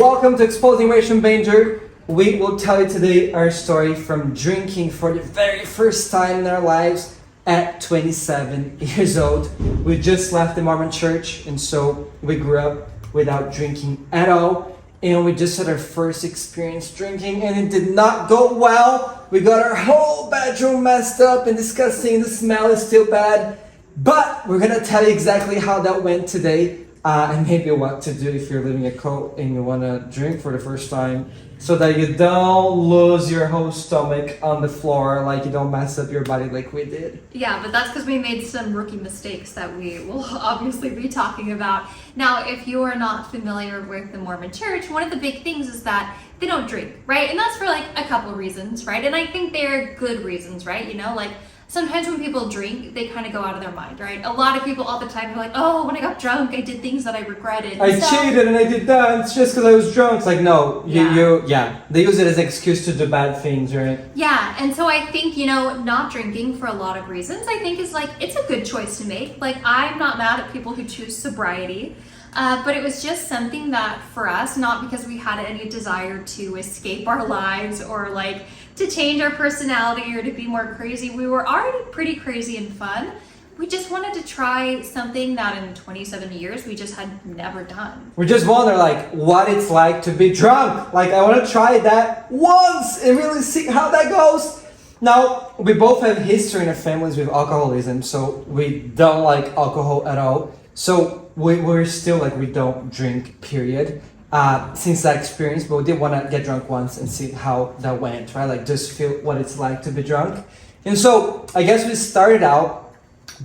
Welcome to Exposing Ration Benjor. We will tell you today our story from drinking for the very first time in our lives at 27 years old. We just left the Mormon church, and so we grew up without drinking at all. And we just had our first experience drinking, and it did not go well. We got our whole bedroom messed up and disgusting. The smell is still bad. But we're going to tell you exactly how that went today. And maybe what to do if you're living a cult and you want to drink for the first time, so that you don't lose your whole stomach on the floor, like you don't mess up your body like we did. Yeah, but that's because we made some rookie mistakes that we will obviously be talking about. Now, if you are not familiar with the Mormon church, one of the big things is that they don't drink, right? And that's for like a couple of reasons, right? And I think they're good reasons, right? You know, like sometimes when people drink, they kind of go out of their mind, right? A lot of people all the time are like, oh, when I got drunk, I did things that I regretted. I cheated and I did that. It's just because I was drunk. It's like, no, they use it as an excuse to do bad things, right? Yeah, and so I think, you know, not drinking for a lot of reasons, I think is like, it's a good choice to make. Like, I'm not mad at people who choose sobriety. But it was just something that for us, not because we had any desire to escape our lives or like to change our personality or to be more crazy. We were already pretty crazy and fun. We just wanted to try something that in 27 years we just had never done. We just wonder like what it's like to be drunk. Like I want to try that once and really see how that goes. Now, we both have history in our families with alcoholism, so we don't like alcohol at all. So we're still like, we don't drink, period, since that experience, but we did want to get drunk once and see how that went, right? Like just feel what it's like to be drunk. And so I guess we started out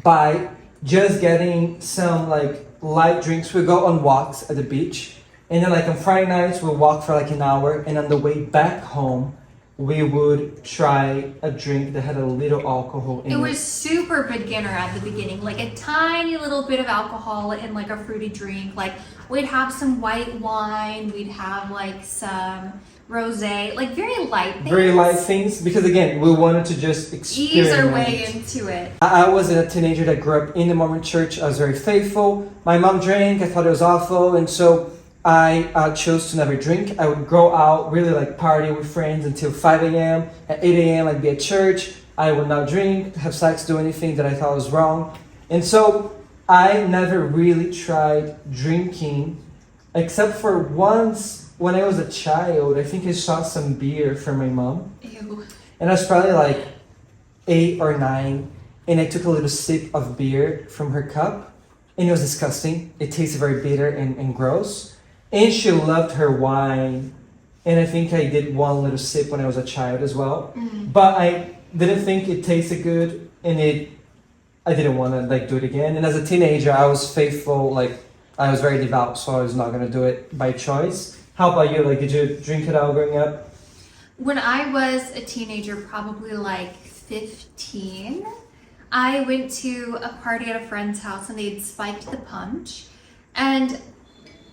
by just getting some like light drinks. We go on walks at the beach, and then like on Friday nights, we'll walk for like an hour, and on the way back home, we would try a drink that had a little alcohol in it. It was super beginner at the beginning, like a tiny little bit of alcohol in like a fruity drink. Like we'd have some white wine, we'd have like some rosé, like very light things. Very light things, because again, we wanted to just experiment. Ease our way into it. I was a teenager that grew up in the Mormon church. I was very faithful. My mom drank, I thought it was awful, and so I chose to never drink. I would go out, really like party with friends until 5 a.m. At 8 a.m. I'd be at church. I would not drink, have sex, do anything that I thought was wrong. And so I never really tried drinking, except for once when I was a child. I think I saw some beer from my mom. Ew. And I was probably like 8 or 9. And I took a little sip of beer from her cup. And it was disgusting. It tasted very bitter and gross. And she loved her wine, and I think I did one little sip when I was a child as well. Mm-hmm. But I didn't think it tasted good, and I didn't want to like do it again. And as a teenager, I was faithful, like I was very devout, so I was not gonna do it by choice. How about you? Like, did you drink it all growing up? When I was a teenager, probably like 15, I went to a party at a friend's house, and they'd spiked the punch, and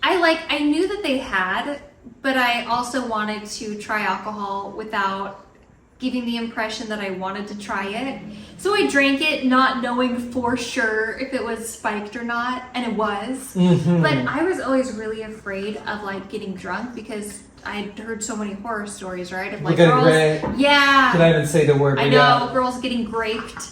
I knew that they had, but I also wanted to try alcohol without giving the impression that I wanted to try it. So I drank it not knowing for sure if it was spiked or not, and it was. Mm-hmm. But I was always really afraid of like getting drunk because I'd heard so many horror stories, right? Of like girls, yeah. Can I even say the word? I know, girls getting raped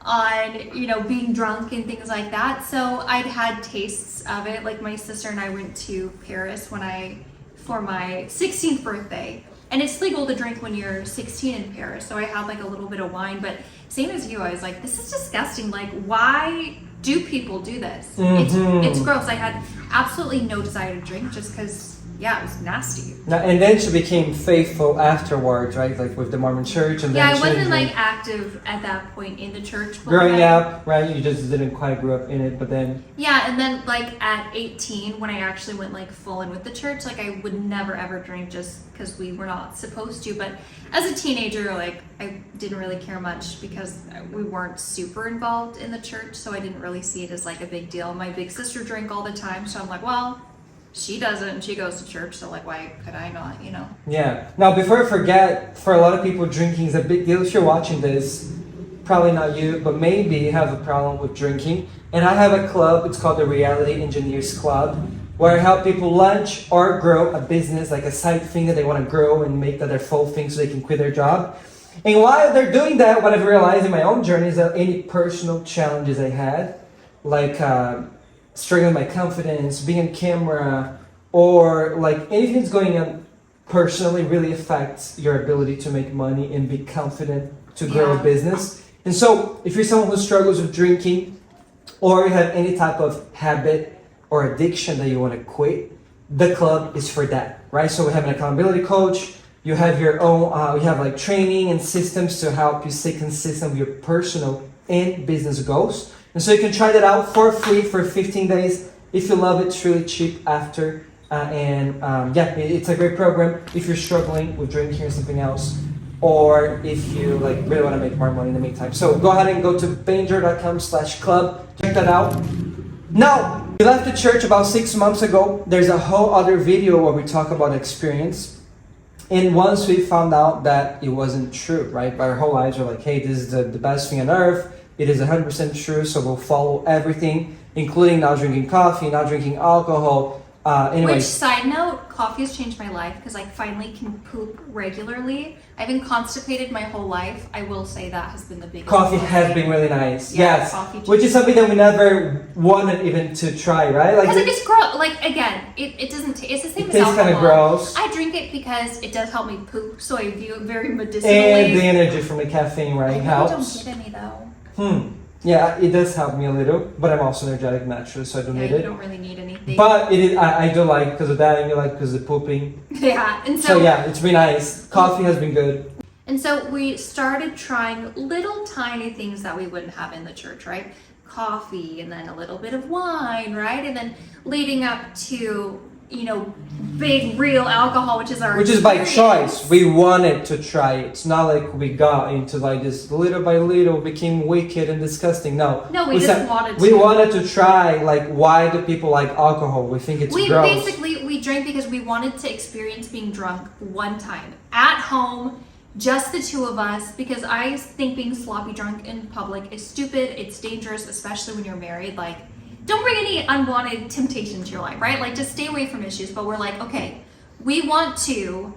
on, you know, being drunk and things like that. So I'd had tastes of it. Like my sister and I went to Paris for my 16th birthday. And it's legal to drink when you're 16 in Paris. So I had like a little bit of wine, but same as you, I was like, this is disgusting. Like, why do people do this? Mm-hmm. It's gross. I had absolutely no desire to drink just because, yeah, it was nasty. Now, and then she became faithful afterwards, right? Like with the Mormon church. And yeah, then I wasn't like active at that point in the church. Growing up, right? You just didn't quite grow up in it, but then. Yeah, and then like at 18, when I actually went like full in with the church, like I would never ever drink just because we were not supposed to. But as a teenager, like I didn't really care much because we weren't super involved in the church, so I didn't really see it as like a big deal. My big sister drank all the time, so I'm like, well, she doesn't, and she goes to church, so like, why could I not, you know? Yeah. Now, before I forget, for a lot of people, drinking is a big deal. If you're watching this, probably not you, but maybe you have a problem with drinking. And I have a club, it's called the Reality Engineers Club, where I help people launch or grow a business, like a side thing that they want to grow and make that their full thing so they can quit their job. And while they're doing that, what I've realized in my own journey is that any personal challenges I had, like struggling with my confidence, being on camera, or like anything that's going on personally really affects your ability to make money and be confident to grow a business. And so if you're someone who struggles with drinking, or you have any type of habit or addiction that you want to quit, the club is for that, right? So we have an accountability coach. You have your own, you have like training and systems to help you stay consistent with your personal and business goals. And so you can try that out for free for 15 days. If you love it, it's really cheap after. It's a great program if you're struggling with drinking or something else, or if you like really want to make more money in the meantime. So go ahead and go to benjor.com/club. Check that out. Now, we left the church about 6 months ago. There's a whole other video where we talk about experience. And once we found out that it wasn't true, right? Our whole lives are like, hey, this is the best thing on earth. It is 100% true, so we'll follow everything, including not drinking coffee, not drinking alcohol. Which, side note, coffee has changed my life because I finally can poop regularly. I've been constipated my whole life. I will say that has been the biggest Coffee has been really nice. Yeah, yes. Coffee which is something that we never wanted even to try, right? Because it just gross. Like, again, it doesn't taste. It's the same as alcohol. It tastes kind of gross. I drink it because it does help me poop, so I view it very medicinally. And the energy from the caffeine, right, helps. I don't get any though. Yeah, it does help me a little, but I'm also energetic naturally, so I don't need it. You don't really need anything. But it is, I do like because of that, and you like because of pooping. Yeah, and so yeah, it's been nice. Coffee has been good. And so we started trying little tiny things that we wouldn't have in the church, right? Coffee, and then a little bit of wine, right? And then leading up to, big real alcohol, which is by choice. We wanted to try it. It's not like we got into like this little by little became wicked and disgusting. No, we just wanted to. We wanted to try like why do people like alcohol? We think it's gross. We drank because we wanted to experience being drunk one time at home, just the two of us, because I think being sloppy drunk in public is stupid. It's dangerous, especially when you're married. Like, don't bring any unwanted temptation to your life, right? Like, just stay away from issues. But we're like, okay, we want to,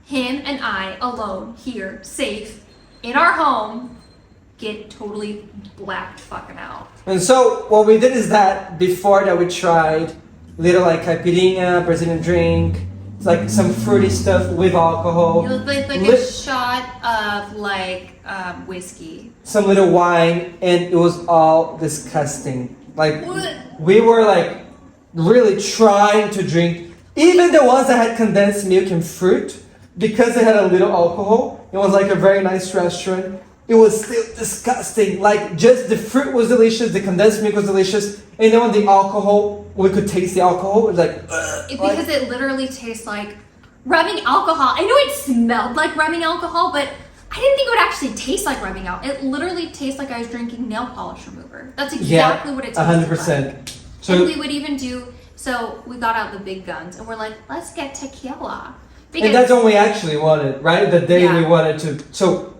him and I alone here, safe, in our home, get totally blacked fucking out. And so what we did is that before that we tried little like caipirinha, Brazilian drink, it's like some fruity stuff with alcohol. It was like a shot of like whiskey. Some little wine, and it was all disgusting. Like, we were like really trying to drink, even the ones that had condensed milk and fruit, because they had a little alcohol. It was like a very nice restaurant. It was still disgusting. Like, just the fruit was delicious, the condensed milk was delicious, and then on the alcohol, we could taste the alcohol. It was like, because it literally tastes like rubbing alcohol. I know it smelled like rubbing alcohol, but I didn't think it would actually taste like rubbing out. It literally tastes like I was drinking nail polish remover. That's exactly what it tastes 100%. like. So, and we would even we got out the big guns and we're like, let's get tequila. Because, and that's what we actually wanted, right? The day we wanted to. So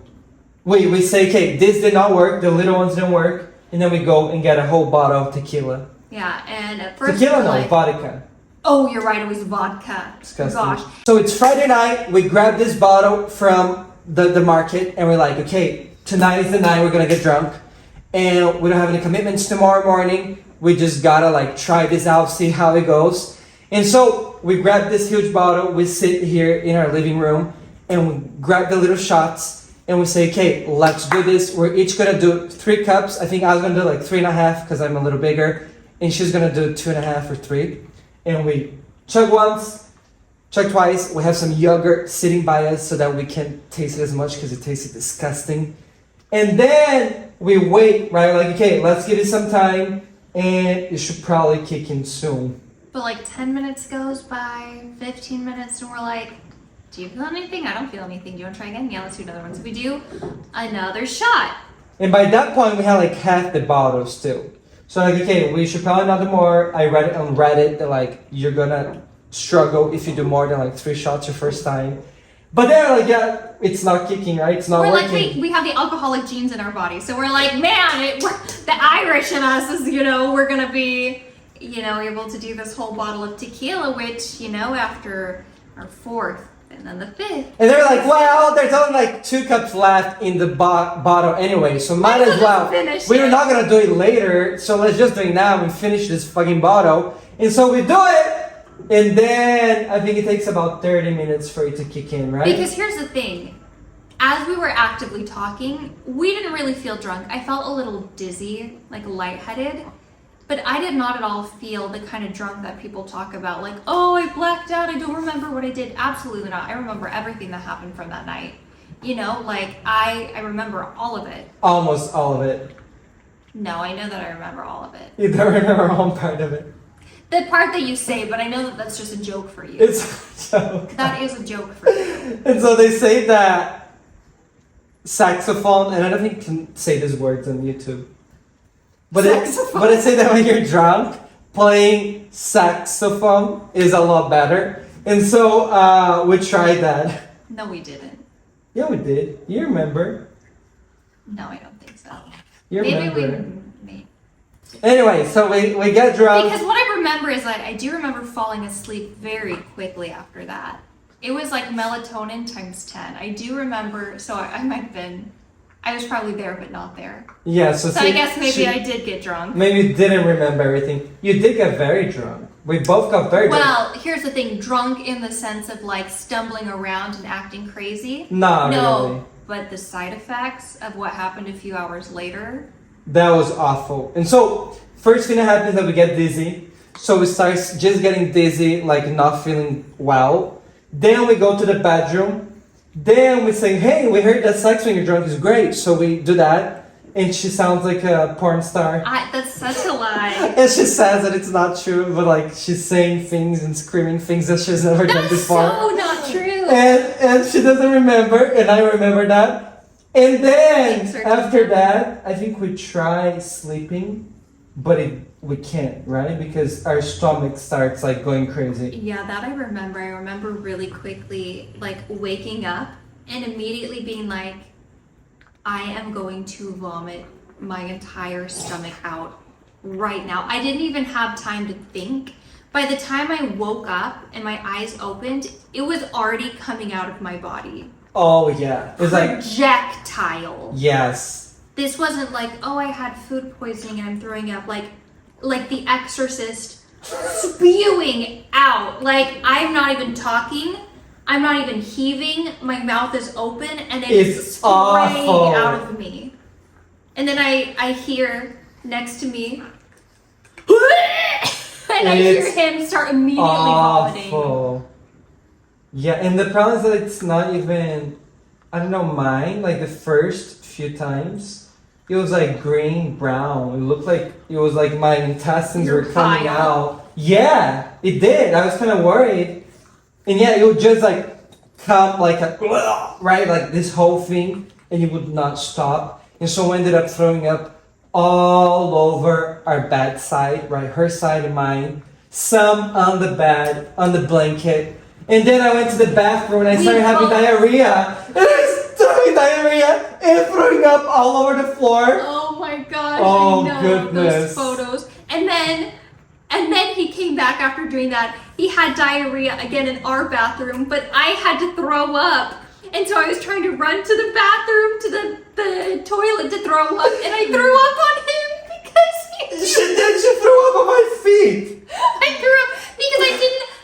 we say, okay, this did not work, the little ones didn't work, and then we go and get a whole bottle of tequila. Yeah, and at first tequila, vodka. Oh, you're right, it was vodka. Disgusting. Gosh. So it's Friday night, we grab this bottle from the market, and we're like, okay, tonight is the night we're gonna get drunk, and we don't have any commitments tomorrow morning. We just gotta like try this out, see how it goes. And so we grab this huge bottle, we sit here in our living room, and we grab the little shots, and we say, okay, let's do this. We're each gonna do 3 cups. I think I was gonna do like 3.5 because I'm a little bigger, and she's gonna do 2.5 or 3. And we chug once, chug twice. We have some yogurt sitting by us so that we can't taste it as much because it tasted disgusting. And then we wait, right? Like, okay, let's give it some time, and it should probably kick in soon. But like 10 minutes goes by, 15 minutes, and we're like, do you feel anything? I don't feel anything. Do you want to try again? Yeah, let's do another one. So we do another shot. And by that point, we had like half the bottle still. So like, okay, we should probably not do more. I read it on Reddit that like, you're gonna struggle if you do more than like 3 shots your first time. But then like, yeah, it's not kicking, right? It's not working. We're like, we have the alcoholic genes in our body. So we're like, man, the Irish in us is, we're gonna be able to do this whole bottle of tequila, which, after our fourth and then the fifth. And they're like, well, there's only like 2 cups left in the bottle anyway, so might as well. We're not gonna do it later, so let's just do it now and finish this fucking bottle. And so we do it, and then I think it takes about 30 minutes for it to kick in, right? Because here's the thing. As we were actively talking, we didn't really feel drunk. I felt a little dizzy, like lightheaded. But I did not at all feel the kind of drunk that people talk about, like, oh, I blacked out, I don't remember what I did. Absolutely not. I remember everything that happened from that night. I remember all of it. Almost all of it. No, I know that I remember all of it. You don't remember one part of it. The part that you say, but I know that that's just a joke for you. It's a joke. That is a joke for you. And so they say that saxophone, and I don't think you can say these words on YouTube. But they say that when you're drunk, playing saxophone is a lot better. And so we tried that. No, we didn't. Yeah, we did. You remember? No, I don't think so. You remember? Maybe. Anyway, so we get drunk. Because what I remember is that I do remember falling asleep very quickly after that. It was like melatonin times 10. I do remember, so I might have been... I was probably there, but not there. Yeah, so I guess maybe I did get drunk. Maybe you didn't remember everything. You did get very drunk. We both got very drunk. Well, here's the thing. Drunk in the sense of like stumbling around and acting crazy. No, really. But the side effects of what happened a few hours later. That was awful. And so, first thing that happens is that we get dizzy. So we start just getting dizzy, like not feeling well. Then we go to the bedroom. Then we say, hey, we heard that sex when you're drunk is great. So we do that. And she sounds like a porn star. That's such a lie. And she says that it's not true, but like she's saying things and screaming things that she's never done before. That's so not true. And she doesn't remember, and I remember that. And then after that, I think we try sleeping, but we can't, right? Because our stomach starts like going crazy. Yeah, that I remember. I remember really quickly like waking up and immediately being like, I am going to vomit my entire stomach out right now. I didn't even have time to think. By the time I woke up and my eyes opened, it was already coming out of my body. Oh yeah. It's like projectile. Yes. This wasn't like, oh, I had food poisoning and I'm throwing up. Like The Exorcist spewing out. Like, I'm not even talking. I'm not even heaving. My mouth is open and it's spraying awful. out of me. And then I hear next to me, and I hear him start immediately vomiting. Yeah, and the problem is that it's not even, I don't know, mine. Like the first few times, it was like green, brown. It looked like it was like my intestines were coming out. Yeah, it did. I was kind of worried. And yeah, it would just like come like a, right, like this whole thing, and it would not stop. And so we ended up throwing up all over our bed side, right, her side and mine, some on the bed, on the blanket. And then I went to the bathroom and I started having diarrhea. And I started having diarrhea and throwing up all over the floor. Oh my gosh, oh, I know goodness. those photos. And then he came back after doing that. He had diarrhea again in our bathroom, but I had to throw up. And so I was trying to run to the bathroom, to the toilet to throw up, and I threw up on him because She threw up on my feet. I threw up because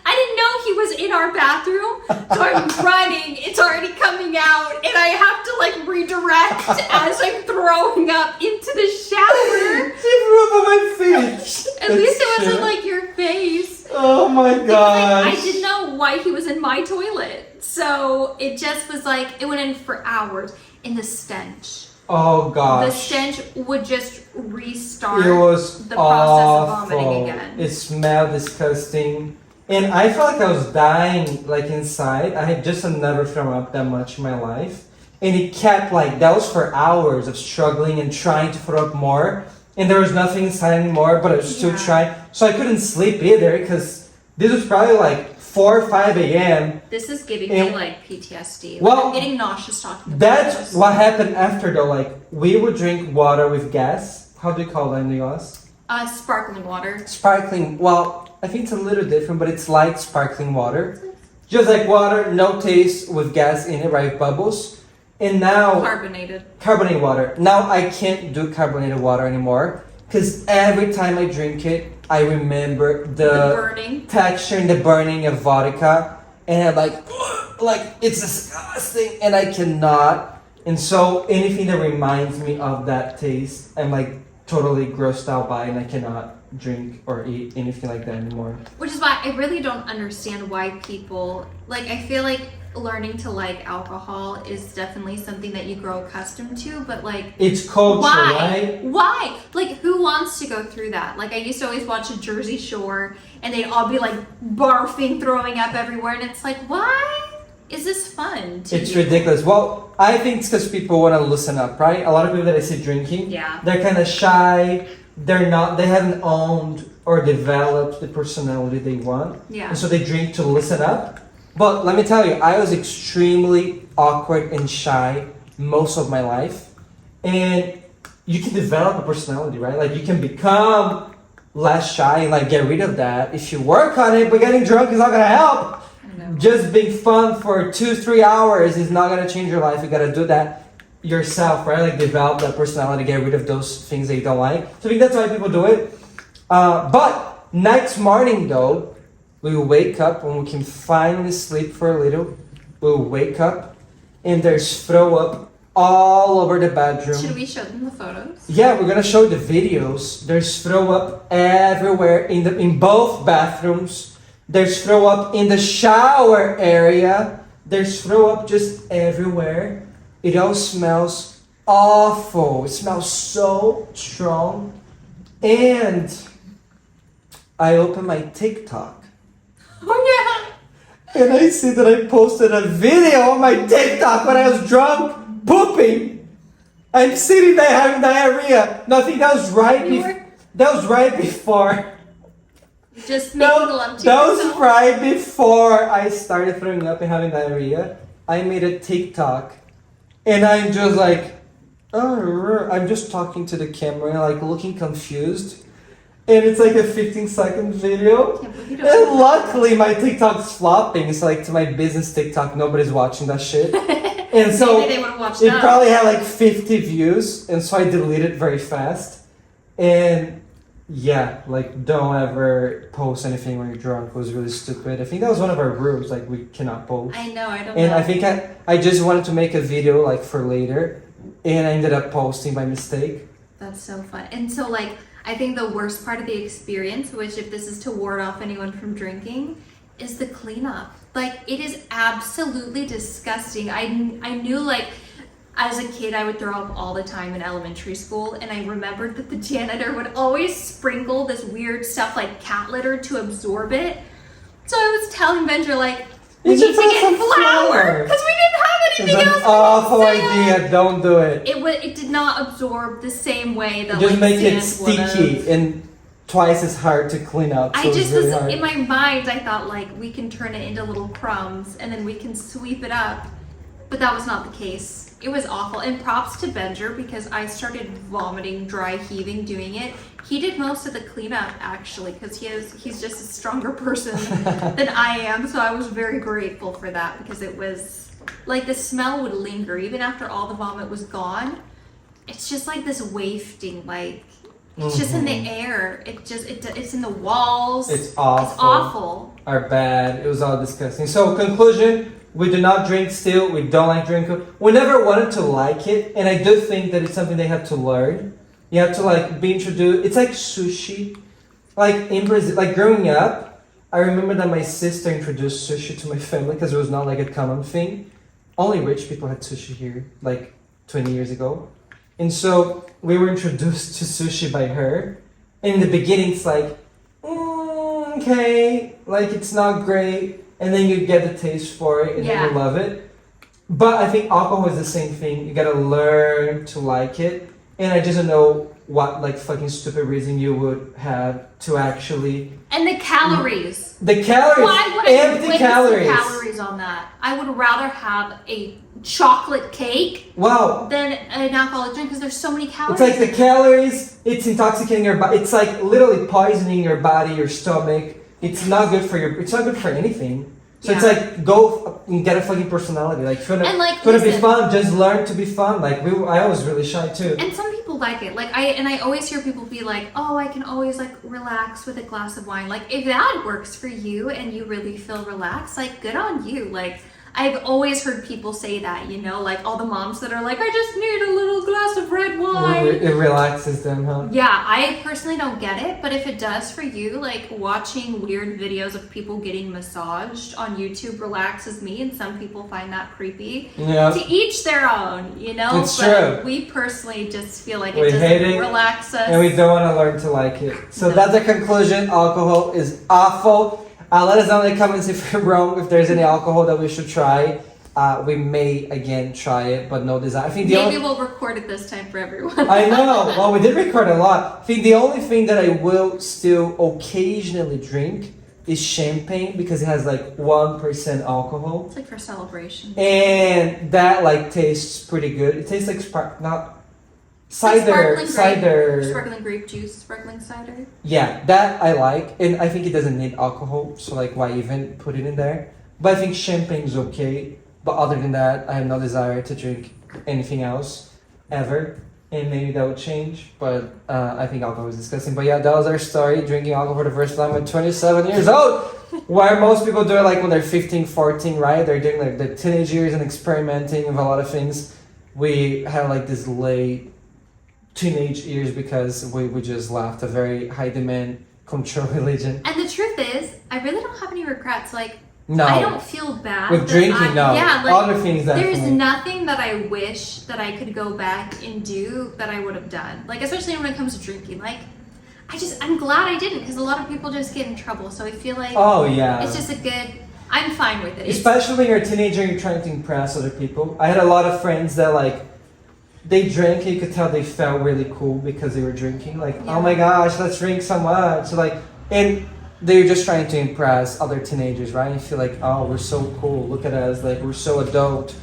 I didn't know he was in our bathroom. So I'm running, it's already coming out, and I have to like redirect as I'm throwing up into the shower. She threw up on my feet. At least it wasn't like your face. Oh my gosh. I didn't know why he was in my toilet. So it just was like, it went in for hours. And the stench. Oh gosh. The stench would just restart it was the process awful. of vomiting again. It smelled disgusting. And I felt like I was dying like inside. I had just never thrown up that much in my life. And it kept like, that was for hours of struggling and trying to throw up more. And there was nothing inside anymore, but I was still trying. So I couldn't sleep either because this was probably like 4 or 5 a.m. This is giving me like PTSD. Well, I'm getting nauseous talking about that's this. what happened after though. Like we would drink water with gas. How do you call that in the US? Sparkling water. Sparkling, well, I think it's a little different, but it's like sparkling water. Just like water, no taste with gas in it, right? Bubbles. And now... Carbonated water. Now I can't do carbonated water anymore. Because every time I drink it, I remember the burning texture and the burning of vodka. And I'm like, it's disgusting. And I cannot. And so anything that reminds me of that taste, I'm like totally grossed out by, and I cannot drink or eat anything like that anymore. Which is why I really don't understand why people, like, I feel like learning to like alcohol is definitely something that you grow accustomed to, but like, it's culture, why? right? Why? Like, who wants to go through that? Like, I used to always watch a Jersey Shore and they'd all be like barfing, throwing up everywhere, and it's like, why is this fun to It's you? ridiculous. Well, I think it's because people want to loosen up, right? A lot of people that I see drinking, they're kind of shy. They haven't owned or developed the personality they want. Yeah. And so they drink to listen up. But let me tell you, I was extremely awkward and shy most of my life. And you can develop a personality, right? Like, you can become less shy and like get rid of that if you work on it, but getting drunk is not going to help. Just being fun for 2-3 hours is not going to change your life. You got to do that yourself, right? Like, develop that personality, get rid of those things that you don't like. So I think that's why people do it. But next morning, though, we will wake up when we can finally sleep for a little. We'll wake up and there's throw up all over the bedroom. Should we show them the photos? Yeah, we're gonna show the videos. There's throw up everywhere in both bathrooms. There's throw up in the shower area. There's throw up just everywhere. It all smells awful. It smells so strong. And I open my TikTok. Oh yeah. And I see that I posted a video on my TikTok when I was drunk, pooping. I'm sitting there having diarrhea. No, I think that was right before. Just making love to that was yourself. right before I started throwing up and having diarrhea. I made a TikTok, and I'm just like, I'm just talking to the camera, like looking confused. And it's like a 15-second video. And luckily my TikTok's flopping. It's like to my business TikTok, nobody's watching that shit. And so maybe they would have watched it that. probably had like 50 views, and so I deleted very fast. And yeah, like, don't ever post anything when you're drunk. It was really stupid. I think that was one of our rules, like, we cannot post. I know, I don't and know. I think I just wanted to make a video like for later, and I ended up posting by mistake. That's so fun. And so, like, I think the worst part of the experience, which if this is to ward off anyone from drinking, is the cleanup. Like, it is absolutely disgusting. I knew, like, as a kid, I would throw up all the time in elementary school, and I remembered that the janitor would always sprinkle this weird stuff like cat litter to absorb it. So I was telling Benjor, like, we need to get flour because we didn't have anything else. It's an awful idea. Don't do it. It did not absorb the same way that just like make it sand sticky would've. And twice as hard to clean up. So I just really was hard. in my mind. I thought like we can turn it into little crumbs and then we can sweep it up, but that was not the case. It was awful. And props to Benjor because I started vomiting, dry heaving doing it. He did most of the cleanup actually because he's just a stronger person than I am. So I was very grateful for that because it was like the smell would linger even after all the vomit was gone. It's just like this wafting, like it's just in the air. It's in the walls. It's awful. It's awful. Are bad. It was all disgusting. So conclusion. We do not drink still. We don't like drinking. We never wanted to like it. And I do think that it's something they have to learn. You have to like be introduced. It's like sushi. Like in Brazil, like growing up, I remember that my sister introduced sushi to my family because it was not like a common thing. Only rich people had sushi here, like 20 years ago. And so we were introduced to sushi by her. And in the beginning, it's like, okay, like it's not great. And then you get the taste for it and then you love it. But I think alcohol is the same thing. You gotta learn to like it. And I just don't know what like fucking stupid reason you would have to actually. And the calories. The calories. Why would I empty waste calories. the calories on that? I would rather have a chocolate cake Wow. than an alcoholic drink because there's so many calories. It's like the calories. It's intoxicating your body. It's like literally poisoning your body, your stomach. It's not good for your. It's not good for anything. So it's like go and get a fucking personality. Like if you wanna be fun, just learn to be fun. Like I was really shy too. And some people like it. Like I always hear people be like, "Oh, I can always like relax with a glass of wine." Like if that works for you and you really feel relaxed, like good on you. Like I've always heard people say that, you know, like all the moms that are like, "I just need a little glass of red wine." It relaxes them, huh? Yeah, I personally don't get it, but if it does for you, like watching weird videos of people getting massaged on YouTube relaxes me, and some people find that creepy. Yeah. To each their own, you know? It's but true. we personally just feel like We it hate doesn't it, relax us. and we don't want to learn to like it. So No. that's the conclusion. Alcohol is awful. Let us know in the comments if we're wrong, if there's any alcohol that we should try. We may again try it, but no desire. I think Maybe we'll record it this time for everyone. I know. Well, we did record a lot. I think the only thing that I will still occasionally drink is champagne because it has like 1% alcohol, It's like for celebration. and that like tastes pretty good. It tastes like cider. Sparkling grape juice, sparkling cider. Yeah, that I like, and I think it doesn't need alcohol, so like why even put it in there? But I think champagne is okay. But other than that, I have no desire to drink anything else ever, and maybe that would change. But I think alcohol is disgusting. But yeah, that was our story. Drinking alcohol for the first time at 27 years old. Where most people do it like when they're 15, 14, right? They're doing like the teenage years and experimenting with a lot of things. We had like this late teenage years because we just left a very high demand control religion. And the truth is, I really don't have any regrets. Like, No. I don't feel bad. With drinking, no. Yeah, like, other things definitely. there's nothing that I wish that I could go back and do that I would have done. Like, especially when it comes to drinking. Like, I'm glad I didn't because a lot of people just get in trouble. So I feel like oh yeah, it's just I'm fine with it. Especially when you're a teenager and you're trying to impress other people. I had a lot of friends that like, they drank and you could tell they felt really cool because they were drinking. Like, Yeah. oh my gosh, let's drink so much. Like, and they're just trying to impress other teenagers, right? You feel like, oh, we're so cool. Look at us, like we're so adult.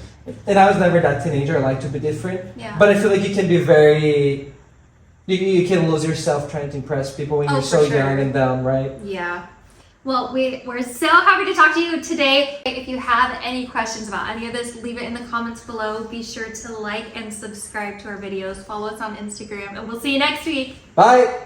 And I was never that teenager. I like to be different. Yeah. But I feel like you can be very. You can lose yourself trying to impress people when you're so for sure. young and dumb, right? Yeah. Well, we're so happy to talk to you today. If you have any questions about any of this, leave it in the comments below. Be sure to like and subscribe to our videos. Follow us on Instagram, and we'll see you next week. Bye.